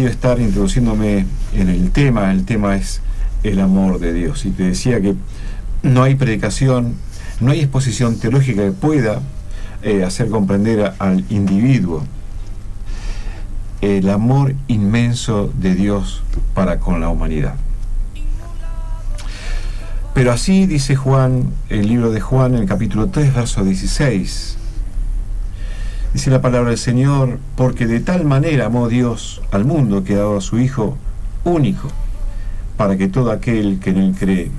Estar introduciéndome en el tema es el amor de Dios, y te decía que no hay predicación, no hay exposición teológica que pueda hacer comprender al individuo el amor inmenso de Dios para con la humanidad. Pero así dice Juan, el libro de Juan, en el capítulo 3, verso 16. Dice la palabra del Señor: porque de tal manera amó Dios al mundo que ha dado a su Hijo único, para que todo aquel que en él cree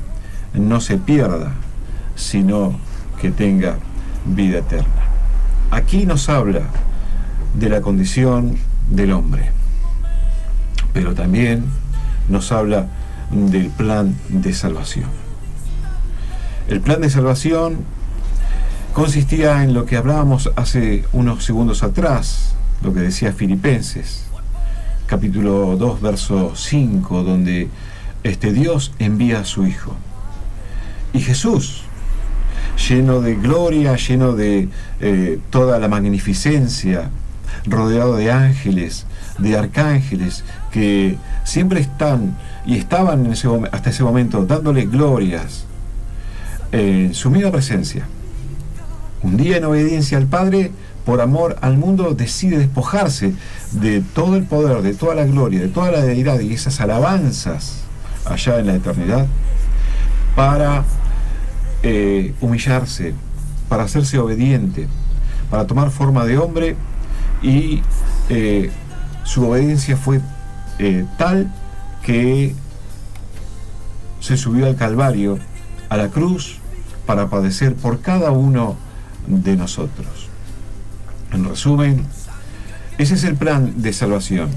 no se pierda, sino que tenga vida eterna. Aquí nos habla de la condición del hombre, pero también nos habla del plan de salvación. El plan de salvación consistía en lo que hablábamos hace unos segundos atrás, lo que decía Filipenses, capítulo 2, verso 5, donde Dios envía a su Hijo. Y Jesús, lleno de gloria, lleno de toda la magnificencia, rodeado de ángeles, de arcángeles, que siempre están y estaban hasta ese momento dándole glorias en su misma presencia. Un día, en obediencia al Padre, por amor al mundo, decide despojarse de todo el poder, de toda la gloria, de toda la deidad y esas alabanzas allá en la eternidad, para humillarse, para hacerse obediente, para tomar forma de hombre, y su obediencia fue tal que se subió al Calvario, a la cruz, para padecer por cada uno de nosotros. En resumen, ese es el plan de salvación: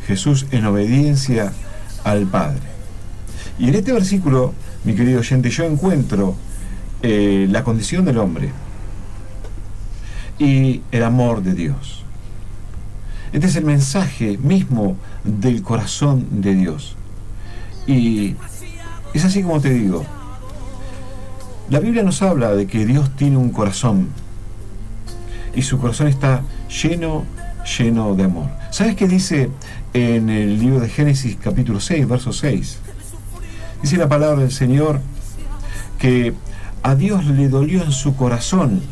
Jesús en obediencia al Padre. Y en este versículo, mi querido oyente, yo encuentro la condición del hombre y el amor de Dios. Este es el mensaje mismo del corazón de Dios. Y es así como te digo. La Biblia nos habla de que Dios tiene un corazón, y su corazón está lleno de amor. ¿Sabes qué dice en el libro de Génesis, capítulo 6, verso 6? Dice la palabra del Señor que a Dios le dolió en su corazón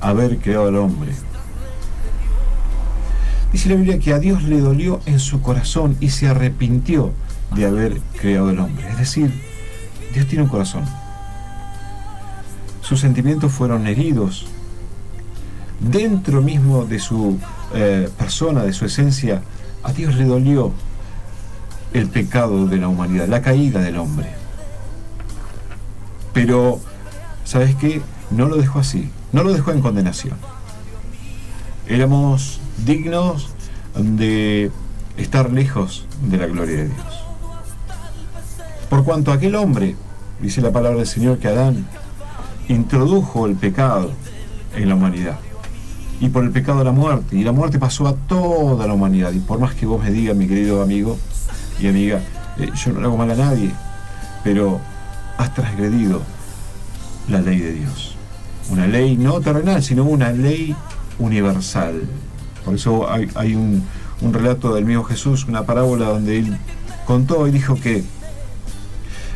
haber creado al hombre. Dice la Biblia que a Dios le dolió en su corazón y se arrepintió de haber creado al hombre. Es decir, Dios tiene un corazón. Sus sentimientos fueron heridos. Dentro mismo de su persona, de su esencia, a Dios le dolió el pecado de la humanidad, la caída del hombre. Pero, ¿sabes qué? No lo dejó así, no lo dejó en condenación. Éramos dignos de estar lejos de la gloria de Dios. Por cuanto aquel hombre, dice la palabra del Señor, que Adán introdujo el pecado en la humanidad, y por el pecado la muerte, y la muerte pasó a toda la humanidad. Y por más que vos me digas, mi querido amigo y amiga, yo no le hago mal a nadie, pero has transgredido la ley de Dios, una ley no terrenal, sino una ley universal. Por eso hay un relato del mismo Jesús, una parábola donde él contó y dijo que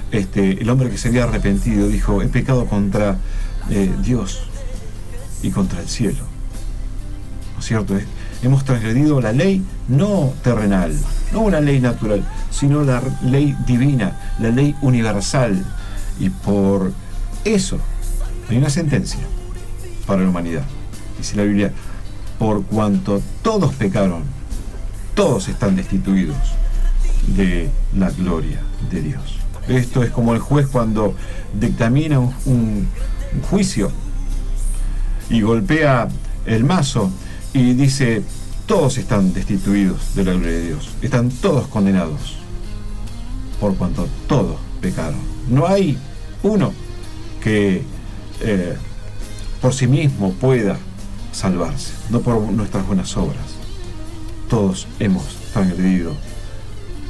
el hombre que se había arrepentido dijo: he pecado contra Dios y contra el cielo. ¿No es cierto? Hemos transgredido la ley no terrenal, no una ley natural, sino la ley divina, la ley universal. Y por eso hay una sentencia para la humanidad. Dice la Biblia: por cuanto todos pecaron, todos están destituidos de la gloria de Dios. Esto es como el juez cuando dictamina un juicio y golpea el mazo y dice: todos están destituidos de la gloria de Dios, están todos condenados, por cuanto todos pecaron. No hay uno que por sí mismo pueda salvarse, no por nuestras buenas obras. Todos hemos transgredido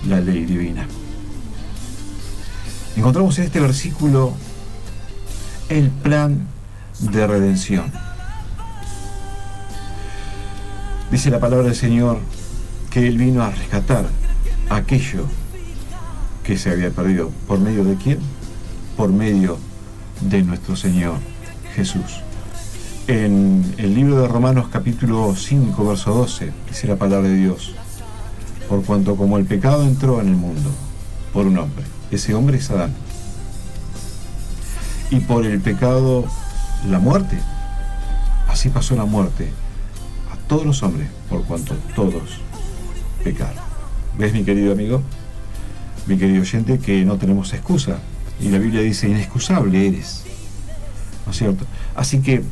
la ley divina. Encontramos en este versículo el plan de redención. Dice la palabra del Señor que Él vino a rescatar aquello que se había perdido. ¿Por medio de quién? Por medio de nuestro Señor Jesús. En el libro de Romanos capítulo 5, verso 12, dice la palabra de Dios: por cuanto como el pecado entró en el mundo por un hombre, ese hombre es Adán, y por el pecado la muerte, así pasó la muerte a todos los hombres, por cuanto todos pecaron. ¿Ves, mi querido amigo, mi querido oyente, que no tenemos excusa? Y la Biblia dice: inexcusable eres, ¿no es cierto? Así que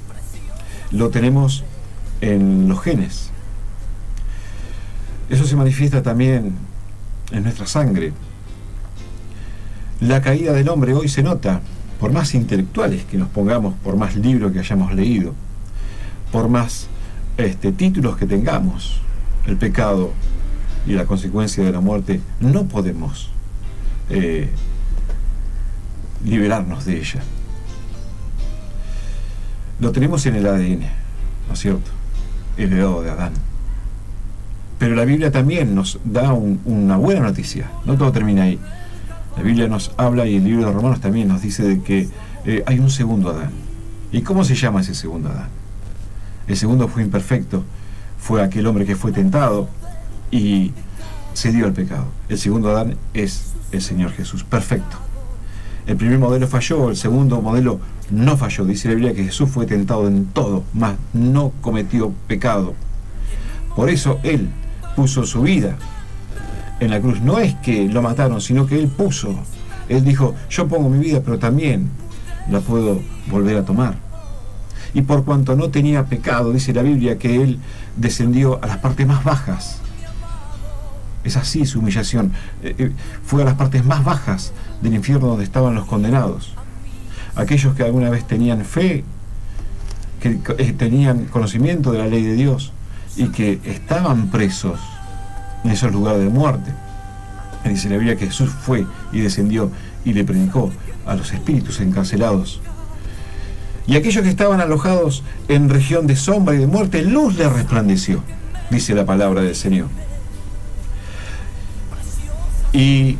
lo tenemos en los genes. Eso se manifiesta también en nuestra sangre. La caída del hombre hoy se nota, por más intelectuales que nos pongamos, por más libros que hayamos leído, por más títulos que tengamos. El pecado y la consecuencia de la muerte, no podemos liberarnos de ella. Lo tenemos en el ADN, ¿no es cierto? Heredado de Adán. Pero la Biblia también nos da una buena noticia. No todo termina ahí. La Biblia nos habla, y el libro de Romanos también nos dice de que hay un segundo Adán. ¿Y cómo se llama ese segundo Adán? El segundo fue imperfecto, fue aquel hombre que fue tentado y se dio al pecado. El segundo Adán es el Señor Jesús, perfecto. El primer modelo falló, el segundo modelo no falló. Dice la Biblia que Jesús fue tentado en todo, mas no cometió pecado. Por eso Él puso su vida en la cruz. No es que lo mataron, sino que Él puso. Él dijo: yo pongo mi vida, pero también la puedo volver a tomar. Y por cuanto no tenía pecado, dice la Biblia que Él descendió a las partes más bajas. Es así su humillación. Fue a las partes más bajas del infierno, donde estaban los condenados. Aquellos que alguna vez tenían fe, que tenían conocimiento de la ley de Dios y que estaban presos en esos lugares de muerte. Y dice la Biblia que Jesús fue y descendió y le predicó a los espíritus encarcelados. Y aquellos que estaban alojados en región de sombra y de muerte, luz les resplandeció, dice la palabra del Señor. Y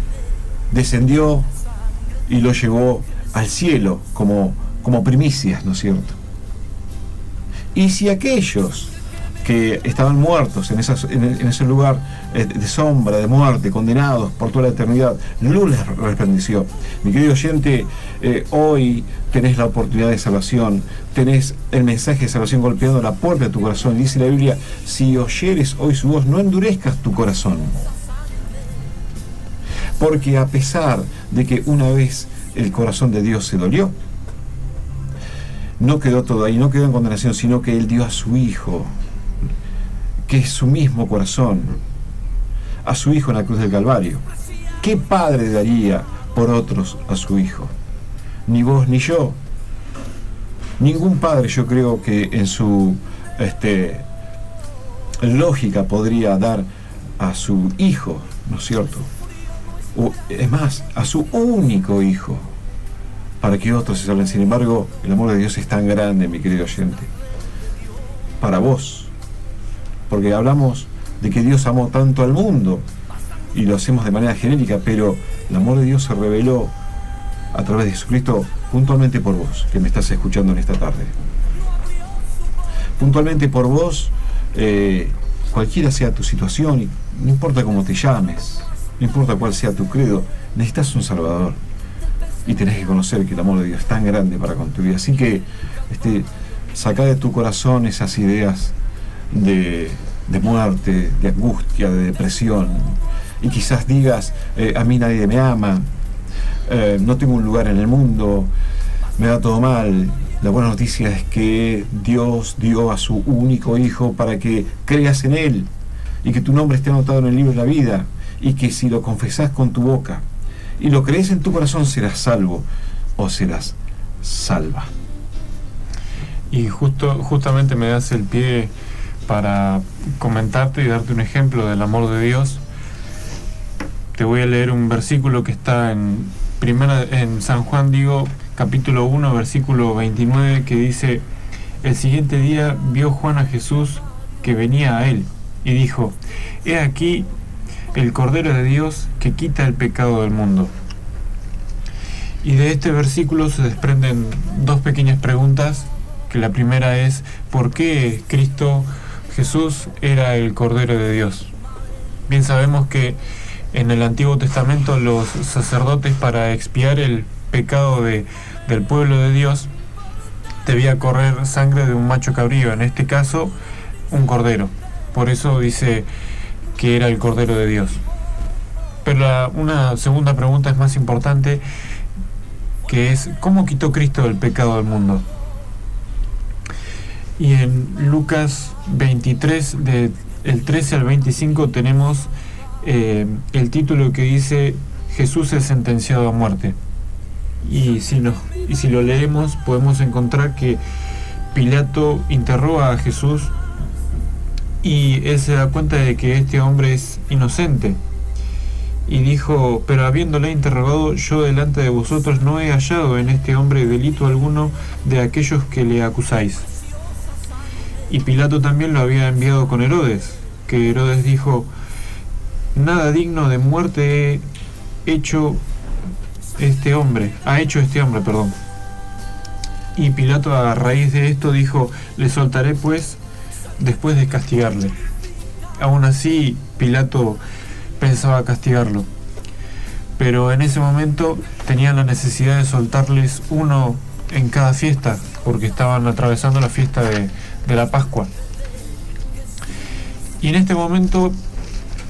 descendió y lo llevó al cielo como primicias, ¿no es cierto? Y si aquellos que estaban muertos en ese lugar de sombra, de muerte, condenados por toda la eternidad, luz les resplandeció. Mi querido oyente, hoy tenés la oportunidad de salvación, tenés el mensaje de salvación golpeando la puerta de tu corazón. Dice la Biblia: si oyeres hoy su voz, no endurezcas tu corazón. Porque a pesar de que una vez el corazón de Dios se dolió, no quedó todo ahí, no quedó en condenación, sino que Él dio a su Hijo, que es su mismo corazón, a su Hijo en la cruz del Calvario. ¿Qué padre daría por otros a su Hijo? Ni vos ni yo. Ningún padre, yo creo, que en su lógica podría dar a su Hijo, ¿no es cierto? O, es más, a su único Hijo, para que otros se salven. Sin embargo, el amor de Dios es tan grande, mi querido oyente, para vos, porque hablamos de que Dios amó tanto al mundo y lo hacemos de manera genérica, pero el amor de Dios se reveló a través de Jesucristo puntualmente por vos, que me estás escuchando en esta tarde. Puntualmente por vos, cualquiera sea tu situación, y no importa cómo te llames, no importa cuál sea tu credo, necesitas un Salvador. Y tenés que conocer que el amor de Dios es tan grande para con tu vida. Así que saca de tu corazón esas ideas de muerte, de angustia, de depresión. Y quizás digas: a mí nadie me ama, no tengo un lugar en el mundo, me da todo mal. La buena noticia es que Dios dio a su único Hijo para que creas en Él y que tu nombre esté anotado en el libro de la vida, y que si lo confesás con tu boca y lo crees en tu corazón, serás salvo o serás salva. Y justamente me das el pie para comentarte y darte un ejemplo del amor de Dios. Te voy a leer un versículo que está en San Juan, capítulo 1, versículo 29, que dice: el siguiente día vio Juan a Jesús que venía a él, y dijo: He aquí el Cordero de Dios que quita el pecado del mundo. Y de este versículo se desprenden dos pequeñas preguntas, que la primera es: ¿por qué Cristo Jesús era el Cordero de Dios? Bien sabemos que en el Antiguo Testamento los sacerdotes, para expiar el pecado del pueblo de Dios, debía correr sangre de un macho cabrío, en este caso un cordero. Por eso dice que era el Cordero de Dios. Pero una segunda pregunta es más importante, que es: ¿cómo quitó Cristo el pecado del mundo? Y en Lucas 23, del 13 al 25, tenemos el título que dice: Jesús es sentenciado a muerte. Y si lo leemos, podemos encontrar que Pilato interroga a Jesús y él se da cuenta de que este hombre es inocente. Y dijo: pero habiéndole interrogado yo delante de vosotros, no he hallado en este hombre delito alguno de aquellos que le acusáis. Y Pilato también lo había enviado con Herodes, que Herodes dijo: nada digno de muerte ha hecho este hombre. Y Pilato, a raíz de esto, dijo: le soltaré pues después de castigarle. Aún así, Pilato pensaba castigarlo, pero en ese momento tenían la necesidad de soltarles uno en cada fiesta, porque estaban atravesando la fiesta de la Pascua. Y en este momento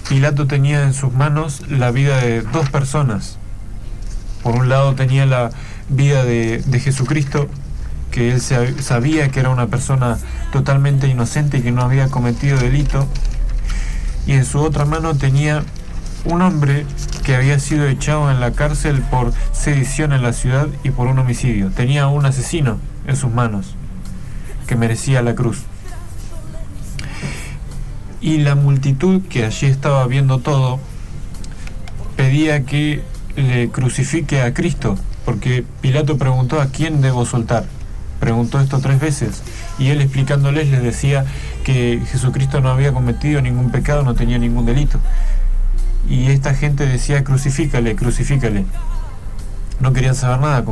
Pilato tenía en sus manos la vida de dos personas. Por un lado tenía la vida de Jesucristo, que él sabía que era una persona totalmente inocente y que no había cometido delito, y en su otra mano tenía un hombre que había sido echado en la cárcel por sedición en la ciudad y por un homicidio. Tenía un asesino en sus manos que merecía la cruz. Y la multitud que allí estaba viendo todo pedía que le crucifique a Cristo, porque Pilato preguntó: ¿a quién debo soltar? Preguntó esto 3 veces, y él, explicándoles, les decía que Jesucristo no había cometido ningún pecado, no tenía ningún delito. Y esta gente decía: crucifícale, crucifícale. No querían saber nada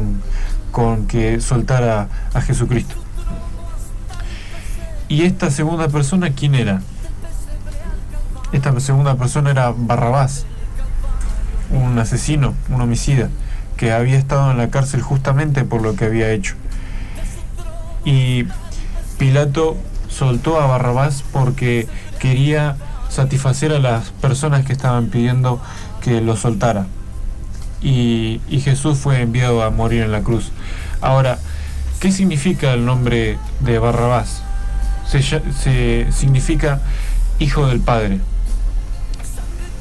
con que soltara a Jesucristo. ¿Y esta segunda persona quién era? Esta segunda persona era Barrabás, un asesino, un homicida, que había estado en la cárcel justamente por lo que había hecho. Y Pilato soltó a Barrabás porque quería satisfacer a las personas que estaban pidiendo que lo soltara. Y Jesús fue enviado a morir en la cruz. Ahora, ¿qué significa el nombre de Barrabás? Significa hijo del Padre.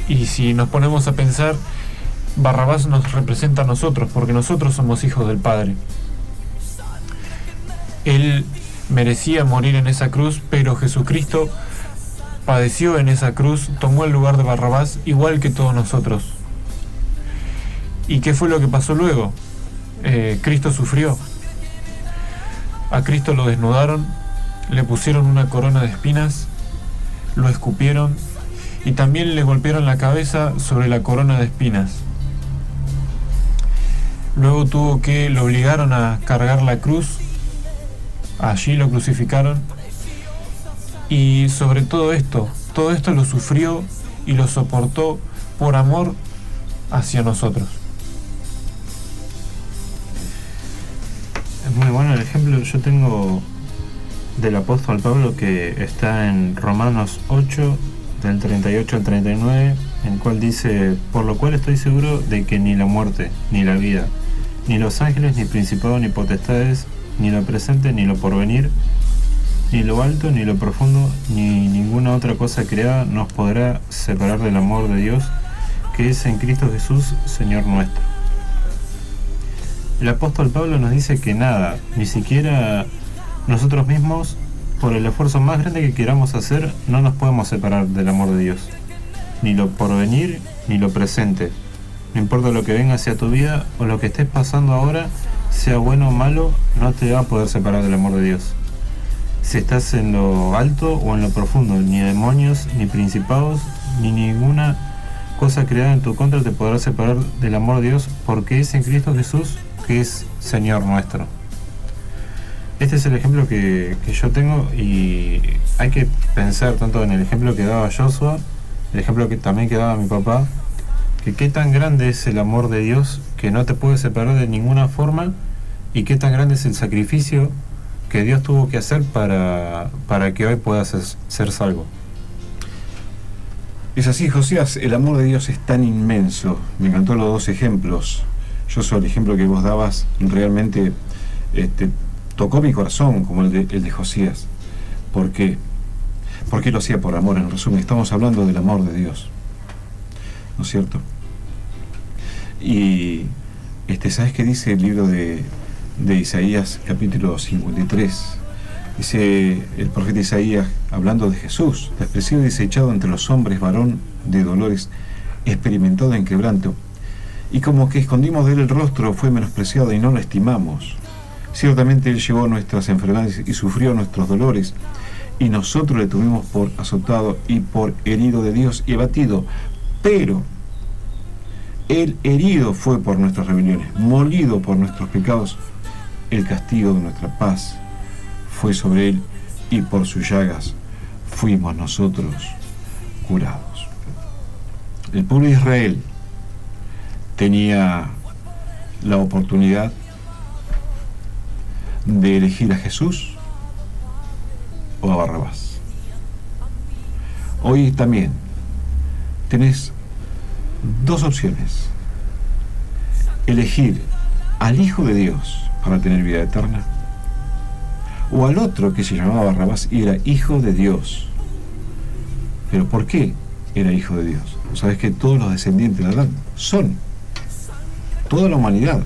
Y si nos ponemos a pensar, Barrabás nos representa a nosotros, porque nosotros somos hijos del Padre. Él merecía morir en esa cruz, pero Jesucristo padeció en esa cruz, tomó el lugar de Barrabás, igual que todos nosotros. ¿Y qué fue lo que pasó luego? Cristo sufrió. A Cristo lo desnudaron, le pusieron una corona de espinas, lo escupieron y también le golpearon la cabeza sobre la corona de espinas. Luego lo obligaron a cargar la cruz, allí lo crucificaron, y sobre todo esto lo sufrió y lo soportó por amor hacia nosotros. Es muy bueno el ejemplo. Yo tengo del apóstol Pablo, que está en Romanos 8, del 38 al 39, en el cual dice: por lo cual estoy seguro de que ni la muerte, ni la vida, ni los ángeles, ni principados, ni potestades, ni lo presente, ni lo porvenir, ni lo alto, ni lo profundo, ni ninguna otra cosa creada nos podrá separar del amor de Dios, que es en Cristo Jesús, Señor nuestro. El apóstol Pablo nos dice que nada, ni siquiera nosotros mismos, por el esfuerzo más grande que queramos hacer, no nos podemos separar del amor de Dios. Ni lo porvenir, ni lo presente. No importa lo que venga hacia tu vida o lo que estés pasando ahora, sea bueno o malo, no te va a poder separar del amor de Dios. si estás en lo alto o en lo profundo. Ni demonios, ni principados, ni ninguna cosa creada en tu contra te podrá separar del amor de Dios, porque es en Cristo Jesús, que es Señor nuestro. Este es el ejemplo que yo tengo, y hay que pensar tanto en el ejemplo que daba Joshua, el ejemplo que también que daba mi papá, que qué tan grande es el amor de Dios, que no te puede separar de ninguna forma, y qué tan grande es el sacrificio que Dios tuvo que hacer para que hoy puedas ser salvo. Es así, Josías, el amor de Dios es tan inmenso. Me encantó los dos ejemplos. Yo soy el ejemplo que vos dabas, realmente tocó mi corazón, como el de Josías. ¿Por qué? Porque lo hacía por amor. En resumen, estamos hablando del amor de Dios, ¿no es cierto? Y ¿sabes qué dice el libro de Isaías, capítulo 53? Dice el profeta Isaías, hablando de Jesús: despreciado y desechado entre los hombres, varón de dolores, experimentado en quebranto, y como que escondimos de él el rostro, fue menospreciado y no lo estimamos. Ciertamente él llevó nuestras enfermedades y sufrió nuestros dolores, y nosotros le tuvimos por azotado y por herido de Dios y abatido. Pero él herido fue por nuestras rebeliones, molido por nuestros pecados. El castigo de nuestra paz fue sobre él, y por sus llagas fuimos nosotros curados. El pueblo de Israel tenía la oportunidad de elegir a Jesús o a Barrabás. Hoy también tenés dos opciones: elegir al Hijo de Dios para tener vida eterna, o al otro que se llamaba Barrabás y era hijo de Dios. ¿Pero por qué era hijo de Dios? ¿Sabes que todos los descendientes de Adán son? Toda la humanidad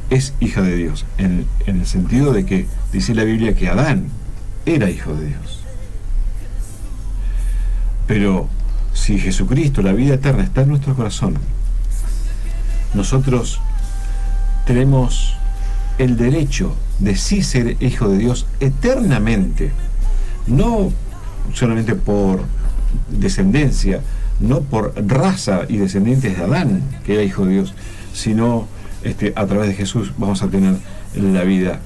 es hija de Dios, en el sentido de que dice la Biblia que Adán era hijo de Dios. Pero si Jesucristo, la vida eterna, está en nuestro corazón, nosotros tenemos el derecho de sí ser hijo de Dios eternamente, no solamente por descendencia, no por raza y descendientes de Adán, que era hijo de Dios, sino a través de Jesús vamos a tener la vida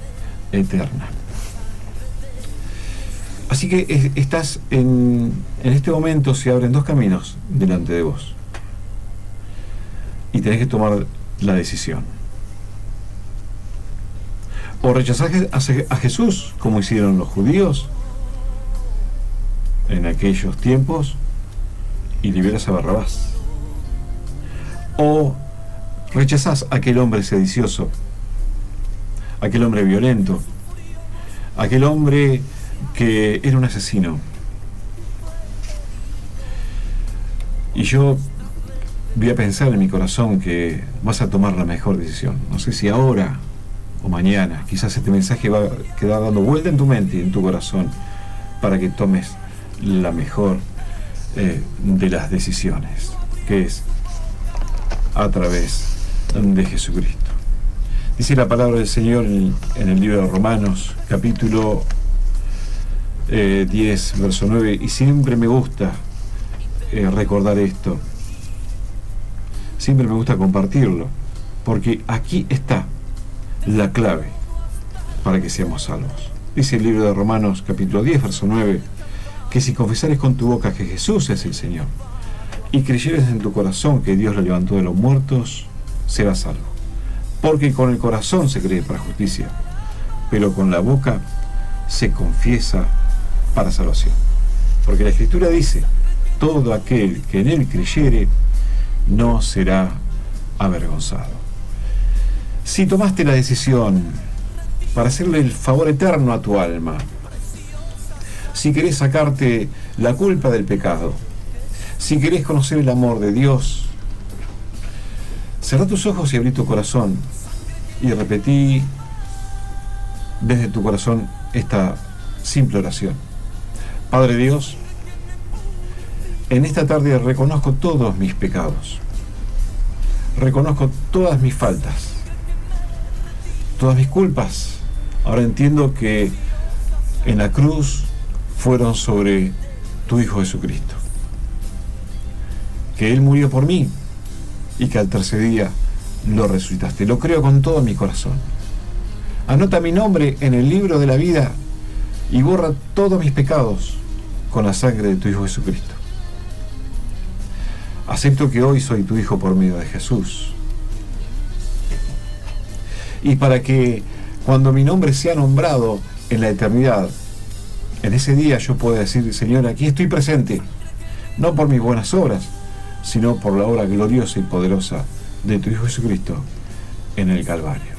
eterna. Así que estás en este momento se abren dos caminos delante de vos, y tenés que tomar la decisión: o rechazar a Jesús, como hicieron los judíos en aquellos tiempos, y liberas a Barrabás, o rechazás a aquel hombre sedicioso, aquel hombre violento, aquel hombre que era un asesino. Y yo voy a pensar en mi corazón que vas a tomar la mejor decisión. No sé si ahora o mañana, quizás este mensaje va a quedar dando vuelta en tu mente y en tu corazón para que tomes la mejor de las decisiones, que es a través de Jesucristo. Dice la palabra del Señor en el libro de Romanos, capítulo 10, verso 9, y siempre me gusta recordar esto, siempre me gusta compartirlo, porque aquí está la clave para que seamos salvos. Dice el libro de Romanos, capítulo 10, verso 9, que si confesares con tu boca que Jesús es el Señor y creyeres en tu corazón que Dios lo levantó de los muertos, serás salvo. Porque con el corazón se cree para justicia, pero con la boca se confiesa para salvación. Porque la Escritura dice: todo aquel que en él creyere no será avergonzado. Si tomaste la decisión para hacerle el favor eterno a tu alma, si querés sacarte la culpa del pecado, si querés conocer el amor de Dios, cerrá tus ojos y abrí tu corazón y repetí desde tu corazón esta simple oración: Padre Dios, en esta tarde reconozco todos mis pecados, reconozco todas mis faltas, todas mis culpas. Ahora entiendo que en la cruz fueron sobre tu Hijo Jesucristo. Que Él murió por mí y que al tercer día lo resucitaste. Lo creo con todo mi corazón. Anota mi nombre en el libro de la vida y borra todos mis pecados con la sangre de tu Hijo Jesucristo. Acepto que hoy soy tu hijo por medio de Jesús. Y para que cuando mi nombre sea nombrado en la eternidad, en ese día yo pueda decir, Señor, aquí estoy presente, no por mis buenas obras, sino por la obra gloriosa y poderosa de tu Hijo Jesucristo en el Calvario.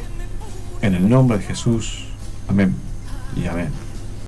En el nombre de Jesús, amén y amén.